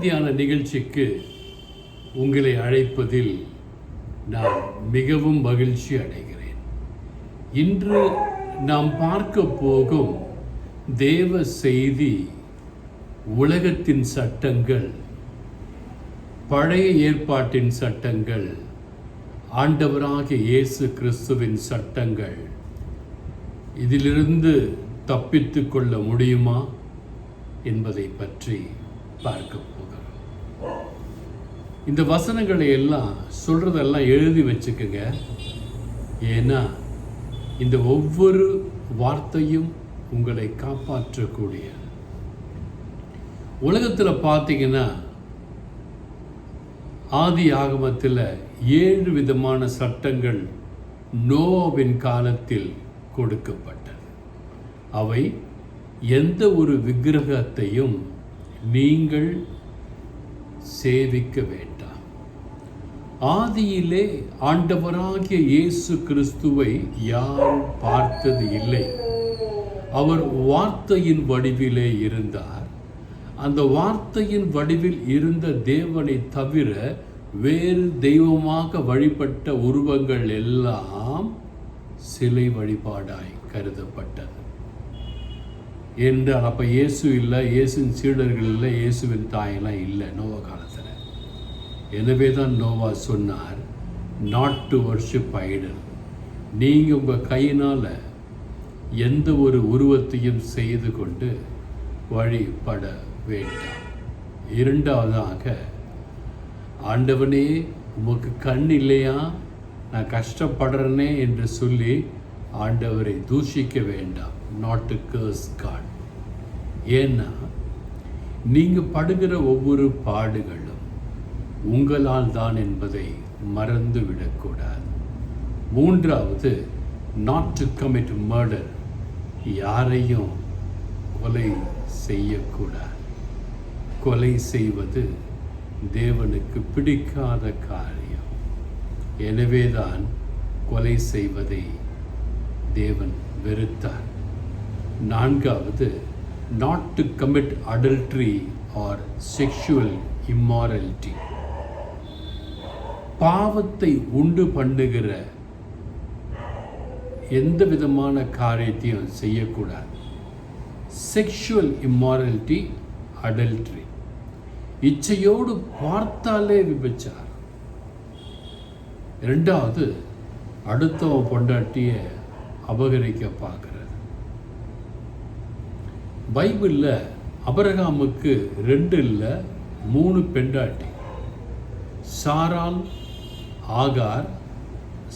தியான நிகழ்ச்சிக்கு உங்களை அழைப்பதில் நான் மிகவும் மகிழ்ச்சி அடைகிறேன். இன்று நாம் பார்க்க போகும் தேவ செய்தி உலகத்தின் சட்டங்கள், பழைய ஏற்பாட்டின் சட்டங்கள், ஆண்டவராகிய இயேசு கிறிஸ்துவின் சட்டங்கள். இதிலிருந்து தப்பித்து கொள்ள முடியுமா என்பதை பற்றி பார்க்க போகிறோம். இந்த வசனங்களை எல்லாம் சொல்றதெல்லாம் எழுதி வச்சுக்கோங்க. ஏன்னா இந்த ஒவ்வொரு வார்த்தையும் உங்களை காப்பாற்றக்கூடிய. உலகத்தில் பார்த்தீங்கன்னா ஆதி ஆகமத்தில் 7 விதமான சட்டங்கள் நோவாவின் காலத்தில் கொடுக்கப்பட்டது. அவை எந்த ஒரு விக்கிரகத்தையும் நீங்கள் சேவிக்க வேண்டாம். ஆதியிலே ஆண்டவராகிய இயேசு கிறிஸ்துவை யாரும் பார்த்தது இல்லை. அவர் வார்த்தையின் வடிவிலே இருந்தார். அந்த வார்த்தையின் வடிவில் இருந்த தேவனை தவிர வேறு தெய்வமாக வழிபட்ட உருவங்கள் எல்லாம் சிலை வழிபாடாய் கருதப்பட்டது. என்றால் அப்போ இயேசு இல்லை, இயேசுவின் சீடர்கள் இல்லை, இயேசுவின் தாயெல்லாம் இல்லை நோவா காலத்தில். எனவே தான் நோவா சொன்னார், நாட் டு வர்ஷிப் ஐடல். நீங்கள் உங்கள் கையினால் எந்த ஒரு உருவத்தையும் செய்து கொண்டு வழிபட வேண்டாம். இரண்டாவதாக, ஆண்டவனே உமக்கு கண் இல்லையா, நான் கஷ்டப்படுறேனே என்று சொல்லி ஆண்டவரை தூஷிக்க வேண்டாம். Not to curse God. ஏன்னா நீங்கள் படுகிற ஒவ்வொரு பாடுகளும் உங்களால் தான் என்பதை மறந்து விடக்கூடாது. மூன்றாவது, நாட் டு கமிட் மர்டர். யாரையும் கொலை செய்யக்கூடாது. கொலை செய்வது தேவனுக்கு பிடிக்காத காரியம். எனவேதான் கொலை செய்வதை தேவன் வெறுத்தார். நான்காவது, not to commit adultery or sexual immorality. பாவத்தை உண்டு பண்ணுகிற எந்த விதமான காரியத்தையும் செய்யக்கூடாது. Sexual இம்மாரலிட்டி, adultery. இச்சையோடு பார்த்தாலே விபச்சாரம். இரண்டாவது, அடுத்தவன் பொண்டாட்டிய அபகரிக்க பார்க்கிறது. பைபிளில் அபிரகாமுக்கு 2 இல்லை 3 பெண்டாட்டி.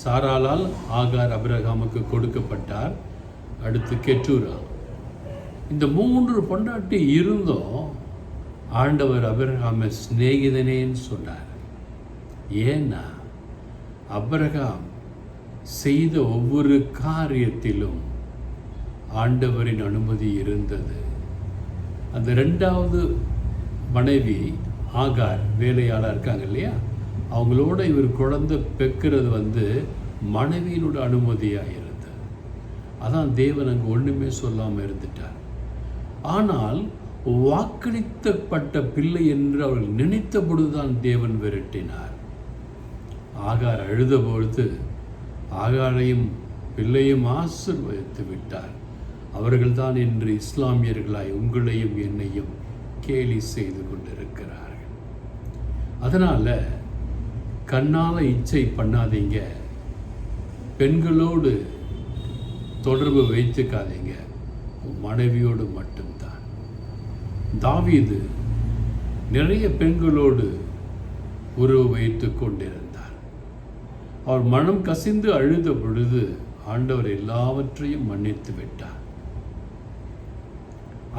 சாராளால் ஆகார் அபிரகாமுக்கு கொடுக்கப்பட்டார். அடுத்து கெட்டூரா. இந்த 3 பொண்டாட்டி இருந்தும் ஆண்டவர் அபிரகாமை சிநேகிதனேன்னு சொன்னார். ஏன்னா அபிரகாம் செய்த ஒவ்வொரு காரியத்திலும் ஆண்டவரின் அனுமதி இருந்தது. அந்த 2வது மனைவி ஆகார், வேலையாளாக இருக்காங்க இல்லையா, அவங்களோட இவர் குழந்தை பெக்கிறது மனைவியினோட அனுமதியாக இருந்தது. அதான் தேவன் அங்கே ஒன்றுமே சொல்லாமல் இருந்துட்டார். ஆனால் வாக்களித்தப்பட்ட பிள்ளை என்று அவர்கள் நினைத்த பொழுதுதான் தேவன் விரட்டினார். ஆகார் அழுத பொழுது ஆகாரையும் பிள்ளையும் ஆசீர்வதித்து விட்டார். அவர்கள்தான் இன்று இஸ்லாமியர்களாய் உங்களையும் என்னையும் கேலி செய்து கொண்டிருக்கிறார்கள். அதனால் கண்ணால் இச்சை பண்ணாதீங்க. பெண்களோடு தொடர்பு வைத்துக்காதீங்க. மனைவியோடு மட்டும்தான். தாவீது நிறைய பெண்களோடு உறவு வைத்து கொண்டிருந்தார். அவர் மனம் கசிந்து அழுத பொழுது ஆண்டவர் எல்லாவற்றையும் மன்னித்து விட்டார்.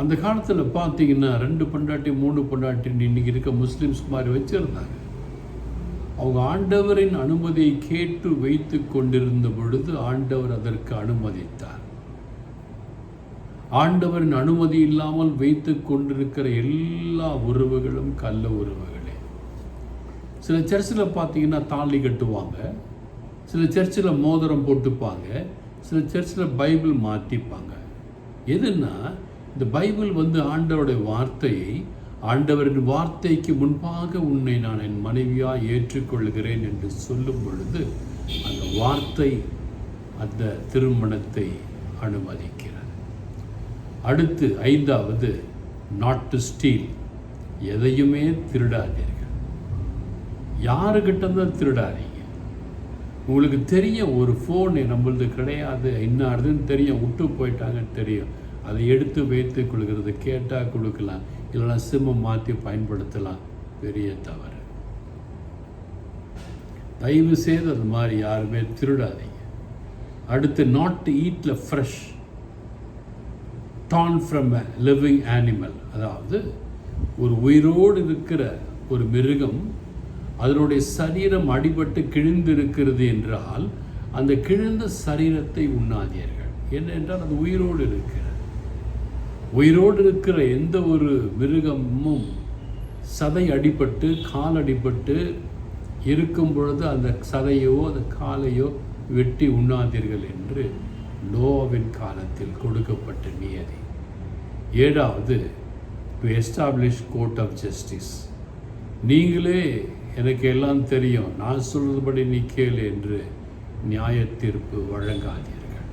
அந்த காலத்தில் பார்த்தீங்கன்னா 2 பொண்டாட்டி 3 பொண்டாட்டின்னு இன்றைக்கி இருக்க முஸ்லீம்ஸ் மாதிரி வச்சுருந்தாங்க. அவங்க ஆண்டவரின் அனுமதியை கேட்டு வைத்து கொண்டிருந்த பொழுது ஆண்டவர் அதற்கு அனுமதித்தார். ஆண்டவரின் அனுமதி இல்லாமல் வைத்து கொண்டிருக்கிற எல்லா உறவுகளும் கள்ள உறவுகளே. சில சர்ச்சில் பார்த்தீங்கன்னா தாலி கட்டுவாங்க, சில சர்ச்சில் மோதிரம் போட்டுப்பாங்க, சில சர்ச்சில் பைபிள் மாற்றிப்பாங்க. எதுன்னா இந்த பைபிள் ஆண்டவருடைய வார்த்தையை ஆண்டவரின் வார்த்தைக்கு முன்பாக உன்னை நான் என் மனைவியாக ஏற்றுக்கொள்கிறேன் என்று சொல்லும் பொழுது அந்த வார்த்தை அந்த திருமணத்தை அனுமதிக்கிறது. அடுத்து 5வது, நாட் டு ஸ்டீல். எதையுமே திருடாதீர்கள். யாருக்கிட்ட தான் திருடாதீங்க. உங்களுக்கு தெரியும் ஒரு ஃபோன் நம்மளது கிடையாது, இன்னாருதுன்னு தெரியும், விட்டு போயிட்டாங்கன்னு தெரியும், அதை எடுத்து வைத்து கொள்கிறது. கேட்டால் கொடுக்கலாம், இல்லைனா சிம்மை மாற்றி பயன்படுத்தலாம். பெரிய தவறு. தயவு செய்து அது மாதிரி யாருமே திருடாதீங்க. அடுத்து, நாட் டு ஈட்ல fresh torn from a living animal. அதாவது ஒரு உயிரோடு இருக்கிற ஒரு மிருகம் அதனுடைய சரீரம் அடிபட்டு கிழிந்திருக்கிறது என்றால் அந்த கிழிந்த சரீரத்தை உண்ணாதீர்கள். ஏனென்றால் அது உயிரோடு இருக்கிறது. உயிரோடு இருக்கிற எந்த ஒரு மிருகமும் சதை அடிபட்டு கால் அடிபட்டு இருக்கும் பொழுது அந்த சதையோ அந்த காலையோ வெட்டி உண்ணாதீர்கள் என்று நோவாவின் காலத்தில் கொடுக்கப்பட்ட நியதி. 7வது, to establish court of justice. நீங்களே எனக்கு எல்லாம் தெரியும், நான் சொல்றதுபடி நீ கேளு என்று நியாய தீர்ப்பு வழங்காதீர்கள்.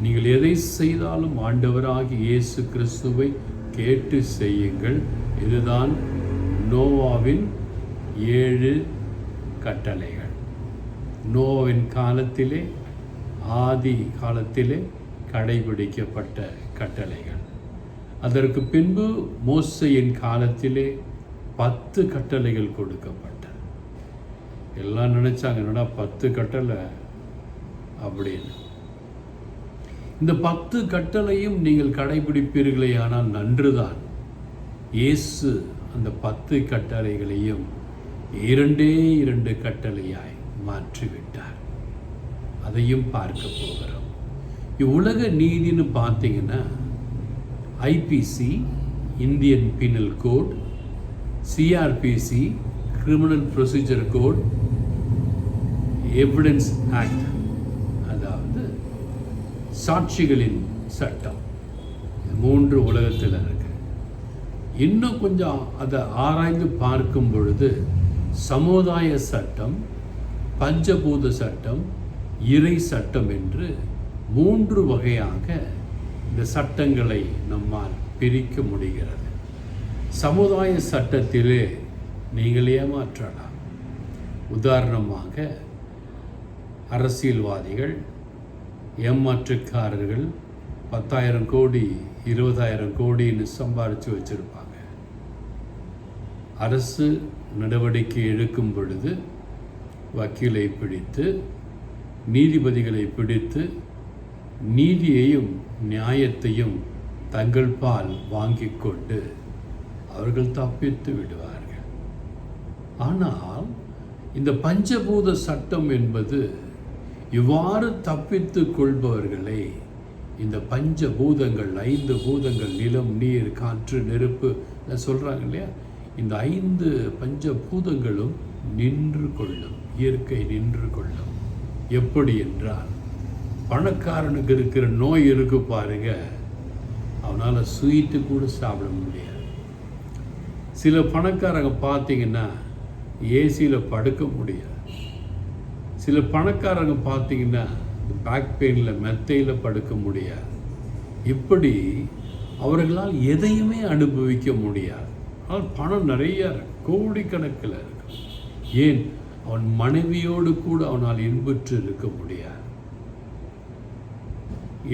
நீங்கள் எதை செய்தாலும் ஆண்டவராகிய இயேசு கிறிஸ்துவை கேட்டு செய்யுங்கள். இதுதான் நோவாவின் 7 கட்டளைகள். நோவாவின் காலத்திலே, ஆதி காலத்திலே கடைபிடிக்கப்பட்ட கட்டளைகள். அதற்கு பின்பு மோசேயின் காலத்திலே 10 கட்டளைகள் கொடுக்கப்பட்டன. எல்லாம் நினைச்சாங்க, என்னடா 10 கட்டளை அப்படின்னு. இந்த 10 கட்டளையும் நீங்கள் கடைபிடிப்பீர்களே ஆனால் நன்றுதான். இயேசு அந்த 10 கட்டளைகளையும் 2 கட்டளையாய் மாற்றிவிட்டார். அதையும் பார்க்க போகிறோம். இவ்வுலக நீதின்னு பார்த்தீங்கன்னா IPC, Indian Penal Code, CrPC, Criminal Procedure Code, Evidence Act, அதாவது சாட்சிகளின் சட்டம், 3 உலகத்தில் இருக்கு. இன்னும் கொஞ்சம் அதை ஆராய்ந்து பார்க்கும் பொழுது சமுதாய சட்டம், பஞ்சபூத சட்டம், இறை சட்டம் என்று 3 வகையாக இந்த சட்டங்களை நம்மால் பிரிக்க முடிகிறது. சமுதாய சட்டத்திலே நீங்கள் ஏமாற்றலாம். உதாரணமாக அரசியல்வாதிகள், ஏமாற்றுக்காரர்கள் 10,000 கோடி 20,000 கோடின்னு சம்பாரித்து வச்சுருப்பாங்க. அரசு நடவடிக்கை எடுக்கும் பொழுது வக்கீலை பிடித்து, நீதிபதிகளை பிடித்து, நீதியையும் நியாயத்தையும் தங்கள் பால் வாங்கி கொண்டு அவர்கள் தப்பித்து விடுவார்கள். ஆனால் இந்த பஞ்சபூத சட்டம் என்பது இவ்வாறு தப்பித்து கொள்பவர்களை இந்த பஞ்சபூதங்கள், 5 பூதங்கள், நிலம், நீர், காற்று, நெருப்பு சொல்கிறாங்க இல்லையா, இந்த 5 பஞ்சபூதங்களும் நின்று கொள்ளும், இயற்கை நின்று கொள்ளும். எப்படி என்றால், பணக்காரனுக்கு இருக்கிற நோய் இருக்கு பாருங்க, அவனால் ஸ்வீட்டு கூட சாப்பிட முடியாது. சில பணக்காரங்க பார்த்தீங்கன்னா ஏசியில் படுக்க முடியாது. சில பணக்காரங்க பார்த்தீங்கன்னா பேக் பெயினில் மெத்தையில் படுக்க முடியாது. இப்படி அவர்களால் எதையுமே அனுபவிக்க முடியாது. ஆனால் பணம் நிறைய கோடிக்கணக்கில் இருக்கும். ஏன்? அவன் மனைவியோடு கூட அவனால் இன்புற்று இருக்க முடியாது.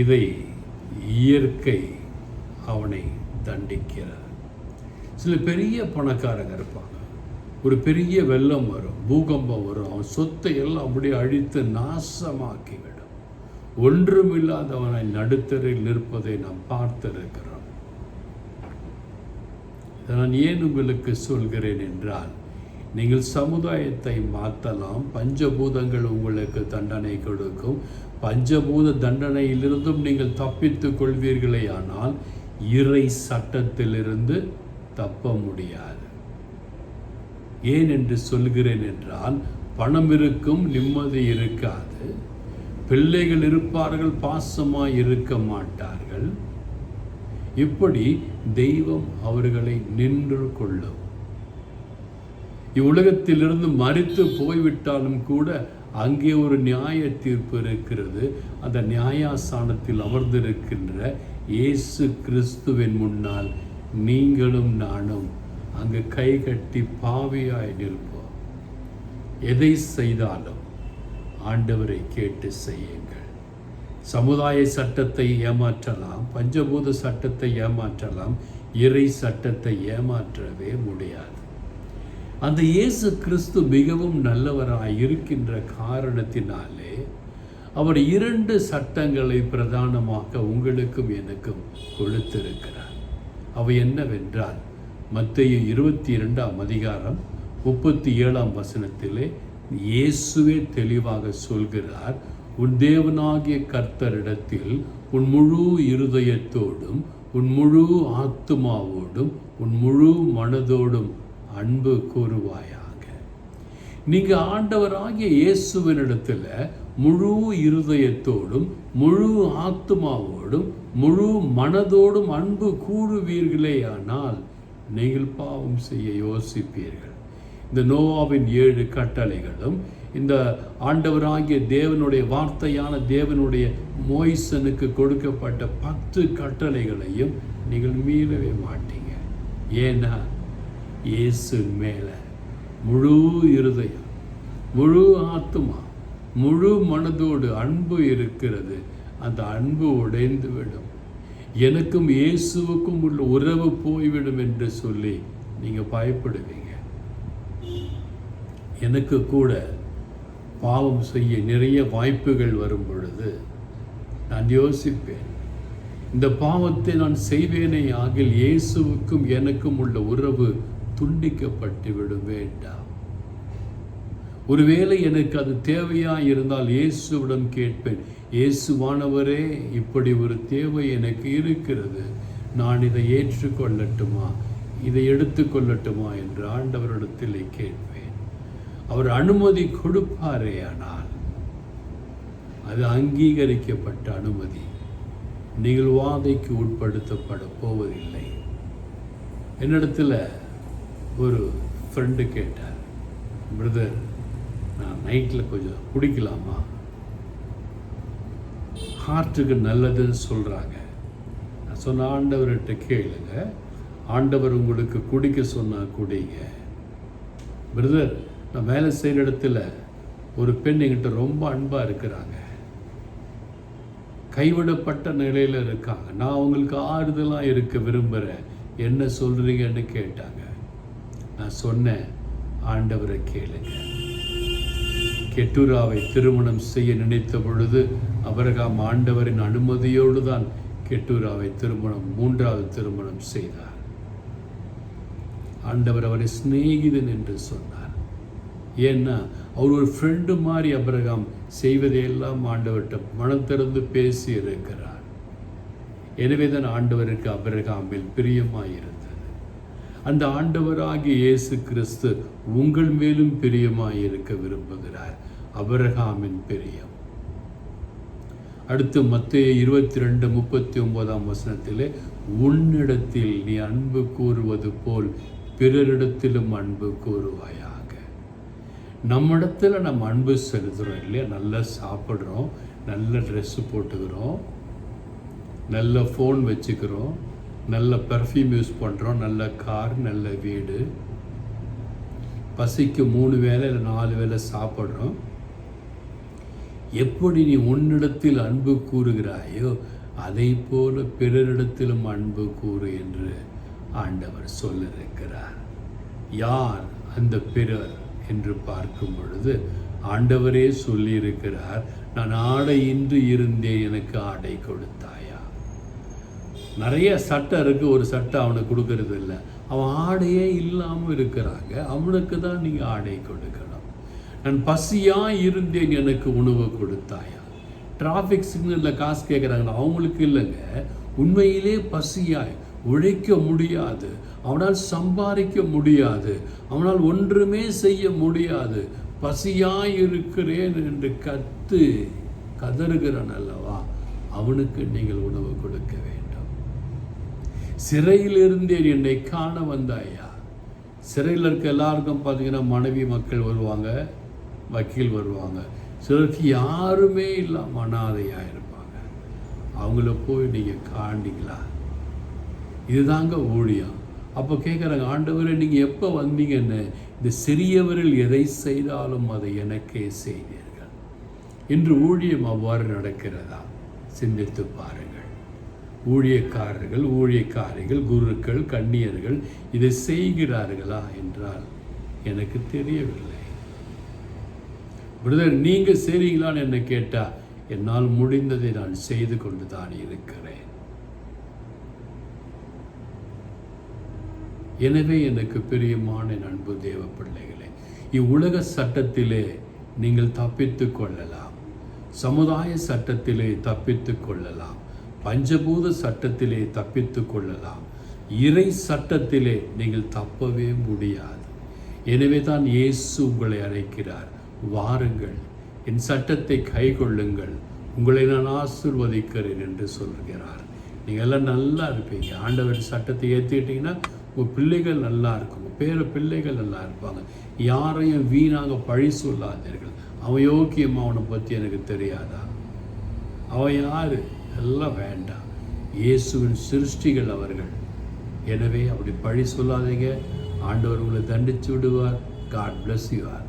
இதை இயற்கை அவனை தண்டிக்கிறது. சில பெரிய பணக்காரங்க இருப்பாங்க, ஒரு பெரிய வெள்ளம் வரும், பூகம்பம் வரும், அவன் சொத்தை எல்லாம் அப்படியே அழித்து நாசமாக்கிவிடும். ஒன்றுமில்லாதவனை நடுத்தரில் நிற்பதை நாம் பார்த்திருக்கிறோம். நான் ஏன் உங்களுக்கு சொல்கிறேன் என்றால், நீங்கள் சமுதாயத்தை மாற்றலாம். பஞ்சபூதங்கள் உங்களுக்கு தண்டனை கொடுக்கும். பஞ்சபூத தண்டனையிலிருந்தும் நீங்கள் தப்பித்து கொள்வீர்களே, ஆனால் இறை சட்டத்திலிருந்து தப்ப முடியாது. ஏன் என்று சொல்கிறேன் என்றால், பணம் இருக்கும், நிம்மதி இருக்காது. பிள்ளைகள் இருப்பார்கள், பாசமாய் இருக்க மாட்டார்கள். இப்படி தெய்வம் அவர்களை நின்று கொள்ளும். இவ்வுலகத்திலிருந்து மரித்து போய்விட்டாலும் கூட அங்கே ஒரு நியாய தீர்ப்பு இருக்கிறது. அந்த நியாயாசனத்தில் அமர்ந்திருக்கின்ற இயேசு கிறிஸ்துவின் முன்னால் நீங்களும் நானும் அங்கு கை கட்டி பாவியாய் நிற்போம். எதை செய்தாலும் ஆண்டவரை கேட்டு செய்யுங்கள். சமுதாய சட்டத்தை ஏமாற்றலாம், பஞ்சபூத சட்டத்தை ஏமாற்றலாம், இறை சட்டத்தை ஏமாற்றவே முடியாது. அந்த இயேசு கிறிஸ்து மிகவும் நல்லவராய் இருக்கின்ற காரணத்தினாலே அவர் 2 சட்டங்களை பிரதானமாக உங்களுக்கும் எனக்கும் கொடுத்திருக்கிறார். அவை என்னவென்றால், மத்தேயு 22ஆம் அதிகாரம் 37ஆம் வசனத்திலே இயேசுவே தெளிவாக சொல்கிறார், உன் தேவனாகிய கர்த்தரிடத்தில் உன் முழு இருதயத்தோடும் உன் முழு ஆத்துமாவோடும் உன் முழு மனதோடும் அன்பு கூறுவாயாக. நீங்க ஆண்டவராகிய இயேசுவினிடத்தில் முழு இருதயத்தோடும் முழு ஆத்துமாவோடும் முழு மனதோடும் அன்பு கூறுவீர்களே ஆனால் நீங்கள் பாவம் செய்ய யோசிப்பீர்கள். இந்த நோவாவின் 7 கட்டளைகளும் இந்த ஆண்டவராகிய தேவனுடைய வார்த்தையான தேவனுடைய மோய்சனுக்கு கொடுக்கப்பட்ட 10 கட்டளைகளையும் நீங்கள் மீறவே மாட்டீங்க. ஏன்னா இயேசு மேல முழு இருதயம், முழு ஆத்துமா, முழு மனதோடு அன்பு இருக்கிறது. அந்த அன்பு உடைந்து விடும். எனக்கும் இயேசுவுக்கும் உள்ள உறவு போய்விடும் என்று சொல்லி நீங்க பயப்படுவீங்க. எனக்கு கூட பாவம் செய்ய நிறைய வாய்ப்புகள் வரும் பொழுது நான் யோசிப்பேன், இந்த பாவத்தை நான் செய்வேனே ஆகில் இயேசுவுக்கும் எனக்கும் உள்ள உறவு துண்டிக்கப்பட்டு விடும் வேண்டாம். ஒருவேளை எனக்கு அது தேவையாக இருந்தால் இயேசுவிடம் கேட்பேன், இயேசுவானவரே, இப்படி ஒரு தேவை எனக்கு இருக்கிறது, நான் இதை ஏற்றுக்கொள்ளட்டுமா, இதை எடுத்துக்கொள்ளட்டுமா என்று ஆண்டவரிடத்தில் கேட்பேன். அவர் அனுமதி கொடுப்பாரே ஆனால் அது அங்கீகரிக்கப்பட்ட அனுமதி. நீங்கள் வாதைக்கு உட்படுத்தப்பட போவதில்லை. என்னிடத்தில் ஒரு ஃப்ரெண்டு கேட்டார், பிரதர், நான் நைட்டில் கொஞ்சம் குடிக்கலாமா, ஹார்ட்டுக்கு நல்லதுன்னு சொல்கிறாங்க. நான் சொன்ன, ஆண்டவர்கிட்ட கேளுங்க, ஆண்டவர் உங்களுக்கு குடிக்க சொன்னால் குடிங்க. பிரதர், நான் வேலை செய்கிற இடத்துல ஒரு பெண் என்கிட்ட ரொம்ப அன்பாக இருக்கிறாங்க, கைவிடப்பட்ட நிலையில் இருக்காங்க, நான் அவங்களுக்கு ஆறுதலாக இருக்க விரும்புகிறேன், என்ன சொல்கிறீங்கன்னு கேட்டாங்க. நான் சொன்னேன், ஆண்டவரை கேளுங்க. கெட்டூராவை திருமணம் செய்ய நினைத்த பொழுது ஆபிரகாம் ஆண்டவரின் அனுமதியோடு தான் கெட்டூராவை 3வது திருமணம் செய்தார். ஆண்டவர் அவரை சிநேகிதன் என்று சொன்னார். ஏன்னா அவர் ஒரு ஃப்ரெண்டு மாதிரி ஆபிரகாம் செய்வதையெல்லாம் ஆண்டவர்கிட்ட மனம் திறந்து பேசி இருக்கிறார். எனவே தான் ஆண்டவருக்கு ஆபிரகாமில் பிரியமாயிருந்தது. அந்த ஆண்டவராகிய இயேசு கிறிஸ்து உங்கள் மேலும் பிரியமாயிருக்க விரும்புகிறார். ஆபிரகாமின் பிரியம். அடுத்து மத்தேயு 22:39ஆம் வசனத்திலே, உன்னிடத்தில் நீ அன்பு கூறுவது போல் பிறரிடத்திலும் அன்பு கூறுவாயாக. நம்மிடத்தில் நம்ம அன்பு செலுத்துகிறோம் இல்லையா? நல்லா சாப்பிட்றோம், நல்ல ட்ரெஸ்ஸு போட்டுக்கிறோம், நல்ல ஃபோன் வச்சுக்கிறோம், நல்ல பெர்ஃப்யூம் யூஸ் பண்ணுறோம், நல்ல கார், நல்ல வீடு, பசிக்கு 3 வேளை இல்லை 4 வேளை சாப்பிட்றோம். எப்படி நீ உன்னிடத்தில் அன்பு கூறுகிறாயோ அதை போல பிறரிடத்திலும் அன்பு கூறு என்று ஆண்டவர் சொல்லியிருக்கிறார். யார் அந்த பிறர் என்று பார்க்கும் பொழுது ஆண்டவரே சொல்லியிருக்கிறார், நான் ஆடையின்றி இருந்தேன், எனக்கு ஆடை கொடுத்தாயா. நிறைய சட்டை இருக்குது, ஒரு சட்டை அவனுக்கு கொடுக்கறது இல்லை. அவன் ஆடையே இல்லாமல் இருக்கிறாங்க, அவனுக்கு தான் நீங்கள் ஆடை கொடுக்கணும். நான் பசியாக இருந்தேன், எனக்கு உணவு கொடுத்தாயா. டிராஃபிக் சிக்னலில் காசு கேட்குறாங்க, அவங்களுக்கு இல்லைங்க, உண்மையிலே பசியாய் உழைக்க முடியாது, அவனால் சம்பாதிக்க முடியாது, அவனால் ஒன்றுமே செய்ய முடியாது, பசியாய் இருக்கிறேன் என்று கதறுகிறான் அல்லவா, அவனுக்கு நீங்கள் உணவு கொடுக்க வேண்டும். சிறையில் இருந்தேன், என்னை காண வந்தாயா. சிறையில் இருக்க எல்லாருக்கும் பார்த்தீங்கன்னா மனைவி மக்கள் வருவாங்க, வக்கீல் வருவாங்க. சிலருக்கு யாருமே இல்லாமல் அனாதையாக இருப்பாங்க. அவங்கள போய் நீங்கள் காண்டிங்களா? இதுதாங்க ஊழியம். அப்போ கேட்குறாங்க, ஆண்டவரே நீங்கள் எப்போ வந்தீங்கன்னு. இந்த சிறியவரில் எதை செய்தாலும் அதை எனக்கே செய்தீர்கள். இன்று ஊழியம் அவ்வாறு நடக்கிறதா? சிந்தித்து பாருங்கள். ஊழியக்காரர்கள், ஊழியக்காரிகள், குருக்கள், கன்னியர்கள் இதை செய்கிறார்களா என்றால் எனக்கு தெரியவில்லை. பிரதர் நீங்கள் செய்றீங்களான்னு என்ன கேட்டால், என்னால் முடிந்ததை நான் செய்து கொண்டு தான் இருக்கிறேன். எனவே எனக்கு பிரியமான அன்பு தேவ பிள்ளைகளே, இவ்வுலக சட்டத்திலே நீங்கள் தப்பித்து கொள்ளலாம், சமுதாய சட்டத்திலே தப்பித்து கொள்ளலாம், பஞ்சபூத சட்டத்திலே தப்பித்து கொள்ளலாம், இறை சட்டத்திலே நீங்கள் தப்பவே முடியாது. எனவே தான் இயேசு உங்களை அழைக்கிறார், வாருங்கள், என் சட்டத்தை கை கொள்ளுங்கள், உங்களை நான் ஆசீர்வதிக்கிறேன் என்று சொல்கிறார். நீங்கள் எல்லாம் நல்லா இருப்பீங்க. ஆண்டவர் சட்டத்தை ஏற்றிக்கிட்டிங்கன்னா உங்கள் பிள்ளைகள் நல்லா இருக்கும், உங்கள் பேர பிள்ளைகள் நல்லா இருப்பாங்க. யாரையும் வீணாக பழி சொல்லாதீர்கள். அவன் யோக்கியமா, அவனை பற்றி எனக்கு தெரியாதா, அவன் யார், எல்லாம் வேண்டாம். இயேசுவின் சிருஷ்டிகள் அவர்கள். எனவே அப்படி பழி சொல்லாதீங்க. ஆண்டவர் உங்களை தண்டித்து விடுவார். God bless you all.